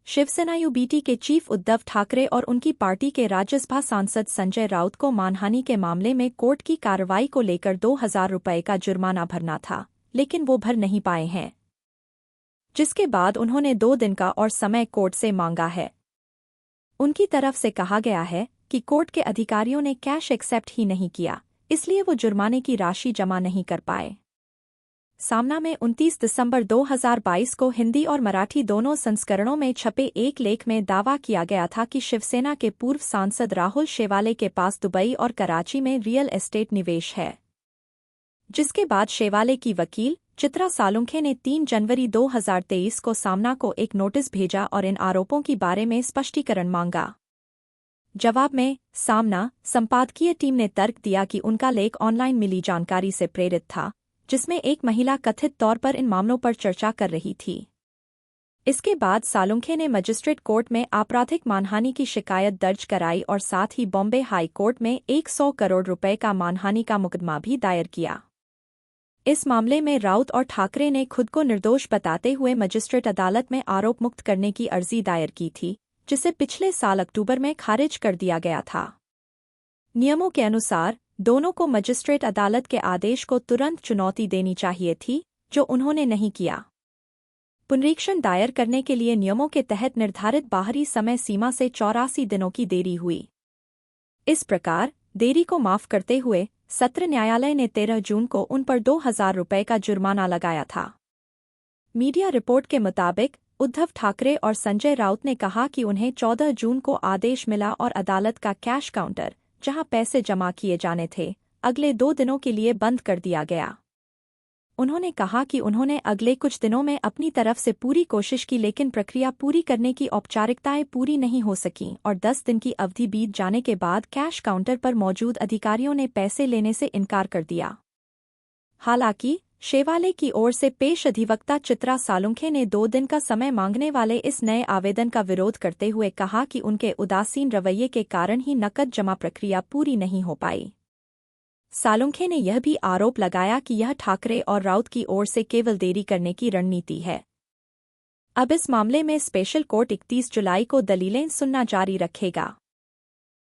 Shiv Sena UBT के chief Uddhav Thackeray और उनकी पार्टी के राज्यसभा सांसद संजय राउत को मानहानि के मामले में कोर्ट की कार्रवाई को लेकर 2,000 रुपये का जुर्माना भरना था, लेकिन वो भर नहीं पाए हैं, जिसके बाद उन्होंने 2 दिन का और समय कोर्ट से मांगा है। उनकी तरफ से कहा गया है कि कोर्ट के अधिकारियों ने कैश एक्सेप्ट ही नहीं किया, इसलिए वो जुर्माने की राशि जमा नहीं कर पाए। सामना में 29 दिसंबर 2022 को हिंदी और मराठी दोनों संस्करणों में छपे एक लेख में दावा किया गया था कि शिवसेना के पूर्व सांसद राहुल शेवाले के पास दुबई और कराची में रियल एस्टेट निवेश है, जिसके बाद शेवाले की वकील चित्रा सालुंखे ने 3 जनवरी 2023 को सामना को एक नोटिस भेजा और इन आरोपों के बारे में स्पष्टीकरण मांगा। जवाब में सामना संपादकीय टीम ने तर्क दिया कि उनका लेख ऑनलाइन मिली जानकारी से प्रेरित था, जिसमें एक महिला कथित तौर पर इन मामलों पर चर्चा कर रही थी। इसके बाद सालुंखे ने मजिस्ट्रेट कोर्ट में आपराधिक मानहानि की शिकायत दर्ज कराई और साथ ही बॉम्बे हाई कोर्ट में 100 करोड़ रुपए का मानहानि का मुकदमा भी दायर किया। इस मामले में राउत और ठाकरे ने खुद को निर्दोष बताते हुए मजिस्ट्रेट अदालत में आरोप मुक्त करने की अर्जी दायर की थी, जिसे पिछले साल अक्टूबर में खारिज कर दिया गया था। नियमों के अनुसार दोनों को मजिस्ट्रेट अदालत के आदेश को तुरंत चुनौती देनी चाहिए थी, जो उन्होंने नहीं किया। पुनरीक्षण दायर करने के लिए नियमों के तहत निर्धारित बाहरी समय सीमा से 84 दिनों की देरी हुई। इस प्रकार देरी को माफ करते हुए सत्र न्यायालय ने 13 जून को उन पर 2,000 रुपये का जुर्माना लगाया था। मीडिया रिपोर्ट के मुताबिक उद्धव ठाकरे और संजय राउत ने कहा कि उन्हें 14 जून को आदेश मिला और अदालत का कैश काउंटर, जहां पैसे जमा किए जाने थे, अगले 2 दिनों के लिए बंद कर दिया गया। उन्होंने कहा कि उन्होंने अगले कुछ दिनों में अपनी तरफ से पूरी कोशिश की, लेकिन प्रक्रिया पूरी करने की औपचारिकताएं पूरी नहीं हो सकीं और 10 दिन की अवधि बीत जाने के बाद कैश काउंटर पर मौजूद अधिकारियों ने पैसे लेने से इनकार कर दिया। हालांकि शेवाले की ओर से पेश अधिवक्ता चित्रा सालुंखे ने 2 दिन का समय मांगने वाले इस नए आवेदन का विरोध करते हुए कहा कि उनके उदासीन रवैये के कारण ही नकद जमा प्रक्रिया पूरी नहीं हो पाई। सालुंखे ने यह भी आरोप लगाया कि यह ठाकरे और राउत की ओर से केवल देरी करने की रणनीति है। अब इस मामले में स्पेशल कोर्ट 31 जुलाई को दलीलें सुनना जारी रखेगा।